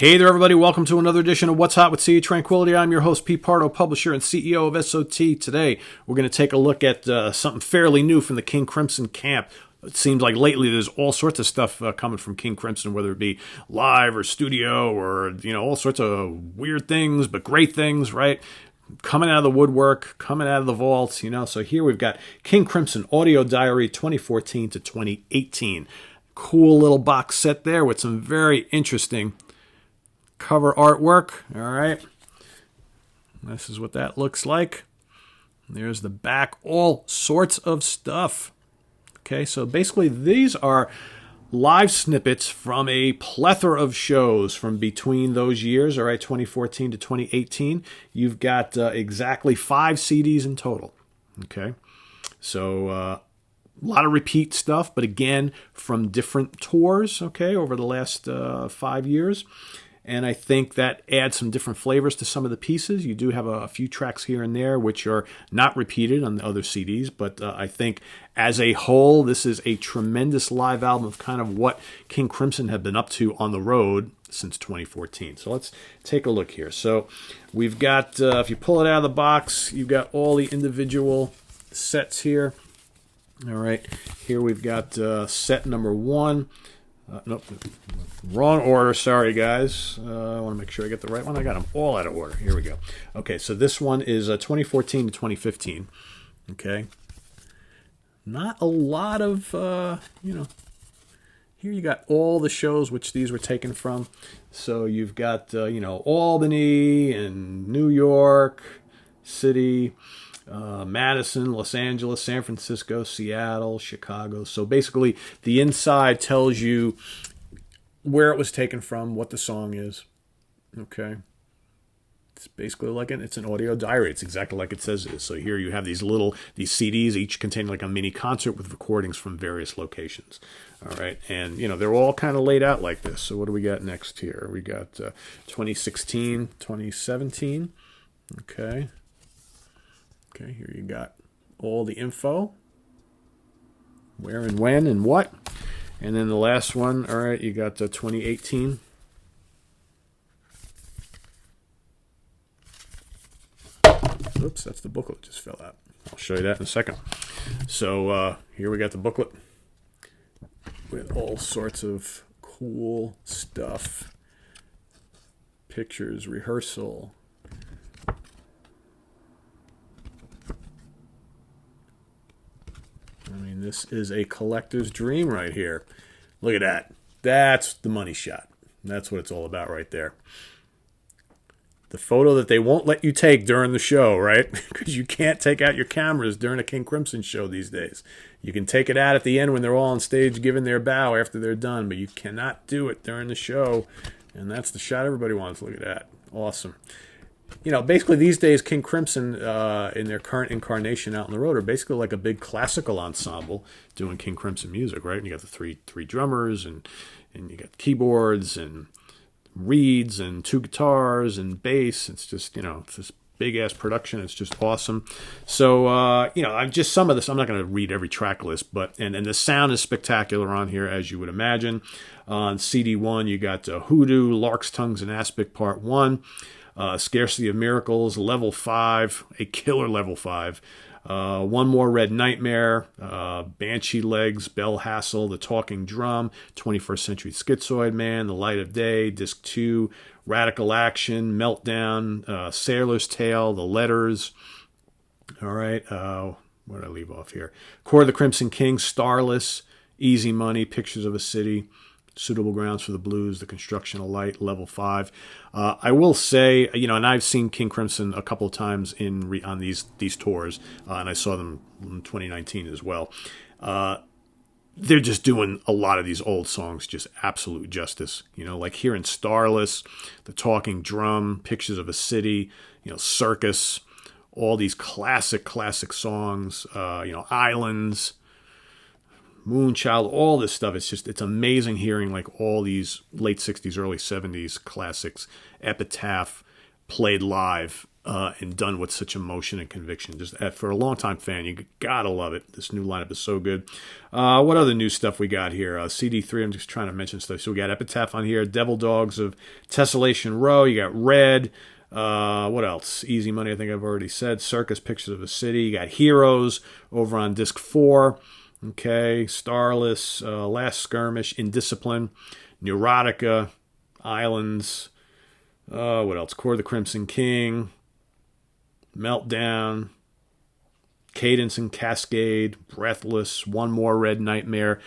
Hey there, everybody. Welcome to another edition of What's Hot with Sea Tranquility. I'm your host, Pete Pardo, publisher and CEO of SOT. Today, we're going to take a look at something fairly new from the King Crimson camp. It seems like lately there's all sorts of stuff coming from King Crimson, whether it be live or studio or, all sorts of weird things, but great things, right? Coming out of the woodwork, coming out of the vaults, So here we've got King Crimson Audio Diary 2014 to 2018. Cool little box set there with some very interesting cover artwork. All right. This is what that looks like. There's the back. All sorts of stuff. Okay, so basically these are live snippets from a plethora of shows from between those years, all right, 2014 to 2018. You've got exactly 5 CDs in total. Okay, so a lot of repeat stuff, but again, from different tours, okay, over the last 5 years. And I think that adds some different flavors to some of the pieces. You do have a few tracks here and there which are not repeated on the other CDs, but I think as a whole, this is a tremendous live album of kind of what King Crimson have been up to on the road since 2014. So let's take a look here. So we've got, if you pull it out of the box, you've got all the individual sets here. All right, here we've got set number 1. Nope, wrong order. Sorry, guys. I want to make sure I get the right one. I got them all out of order. Here we go. Okay, so this one is 2014 to 2015. Okay. Not a lot of, here you got all the shows which these were taken from. So you've got, Albany and New York City, Madison, Los Angeles, San Francisco, Seattle, Chicago. So basically the inside tells you where it was taken from, what the song is. Okay. It's basically it's an audio diary. It's exactly like it says it is. So here you have these CDs, each containing like a mini concert with recordings from various locations. All right. And, they're all kind of laid out like this. So what do we got next here? We got 2016, 2017. Okay. Okay, here you got all the info, where and when and what. And then the last one, all right, you got 2018. Oops, that's the booklet just fell out. I'll show you that in a second. So here we got the booklet with all sorts of cool stuff. Pictures, rehearsal. I mean, this is a collector's dream right here. Look at that. That's the money shot. That's what it's all about right there. The photo that they won't let you take during the show, right? Because you can't take out your cameras during a King Crimson show these days. You can take it out at the end when they're all on stage giving their bow after they're done, but you cannot do it during the show. And that's the shot everybody wants. Look at that. Awesome. Basically these days, King Crimson, in their current incarnation out on the road, are basically like a big classical ensemble doing King Crimson music, right? And you got the three drummers, and you got keyboards and reeds and 2 guitars and bass. It's just, it's this big-ass production. It's just awesome. So, I'm just some of this. I'm not going to read every track list, but and the sound is spectacular on here, as you would imagine. On CD 1, you got Hoodoo, Lark's Tongues and Aspic Part 1. Scarcity of Miracles, Level 5, a killer Level 5. One More Red Nightmare, Banshee Legs, Bell Hassle, The Talking Drum, 21st Century Schizoid Man, The Light of Day, Disc 2, Radical Action, Meltdown, Sailor's Tale, The Letters. All right, what did I leave off here? Core of the Crimson King, Starless, Easy Money, Pictures of a City, Suitable Grounds for the Blues, The Construction of Light, Level 5. I will say, and I've seen King Crimson a couple of times on these tours, and I saw them in 2019 as well. They're just doing a lot of these old songs just absolute justice. Like here in Starless, The Talking Drum, Pictures of a City, Circus, all these classic songs, Islands, Moonchild, all this stuff. It's amazing hearing like all these late 60s, early 70s classics, Epitaph, played live and done with such emotion and conviction. Just for a long-time fan, you gotta love it. This new lineup is so good. What other new stuff we got here? CD3, I'm just trying to mention stuff. So we got Epitaph on here, Devil Dogs of Tessellation Row. You got Red. What else? Easy Money, I think I've already said. Circus, Pictures of a City. You got Heroes over on disc 4. Okay, Starless, Last Skirmish, Indiscipline, Neurotica, Islands. What else? Core of the Crimson King, Meltdown, Cadence and Cascade, Breathless, One More Red Nightmare.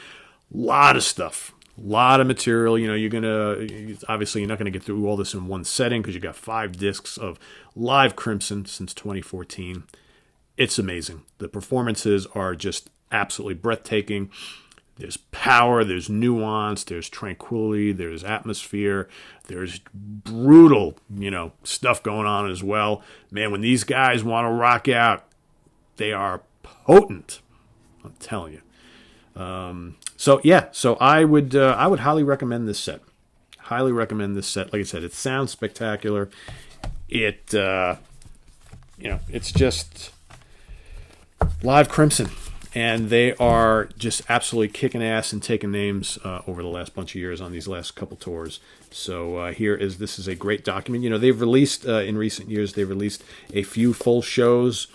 Lot of stuff. A lot of material. You know, obviously you're not going to get through all this in one setting because you got 5 discs of live Crimson since 2014. It's amazing. The performances are just absolutely breathtaking. There's power, there's nuance, there's tranquility, there's atmosphere, there's brutal, stuff going on as well. Man, when these guys want to rock out, they are potent. I'm telling you. So I would highly recommend this set. Highly recommend this set. Like I said, it sounds spectacular. It's just live Crimson. And they are just absolutely kicking ass and taking names over the last bunch of years on these last couple tours. So this is a great document. They've released, in recent years, they've released a few full shows,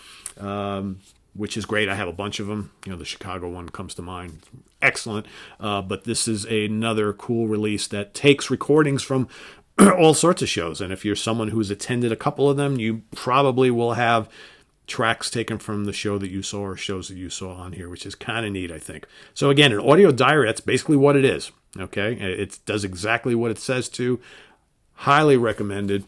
which is great. I have a bunch of them. The Chicago one comes to mind. Excellent. But this is another cool release that takes recordings from all sorts of shows. And if you're someone who's attended a couple of them, you probably will have tracks taken from the show that you saw or shows that you saw on here, which is kind of neat, I think. So again, an audio diary, that's basically what it is. Okay, it does exactly what it says to. Highly recommended.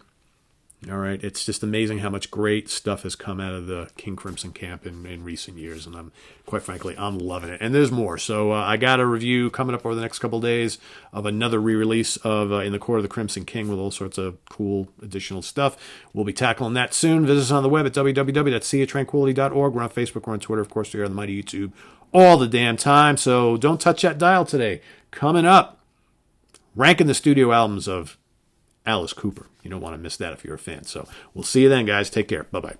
All right, it's just amazing how much great stuff has come out of the King Crimson camp in recent years, and quite frankly, I'm loving it. And there's more. So I got a review coming up over the next couple of days of another re-release of In the Core of the Crimson King with all sorts of cool additional stuff. We'll be tackling that soon. Visit us on the web at www.seatranquility.org. We're on Facebook, we're on Twitter, of course, we're on the mighty YouTube all the damn time. So don't touch that dial today. Coming up, ranking the studio albums of Alice Cooper. You don't want to miss that if you're a fan. So we'll see you then, guys. Take care. Bye-bye.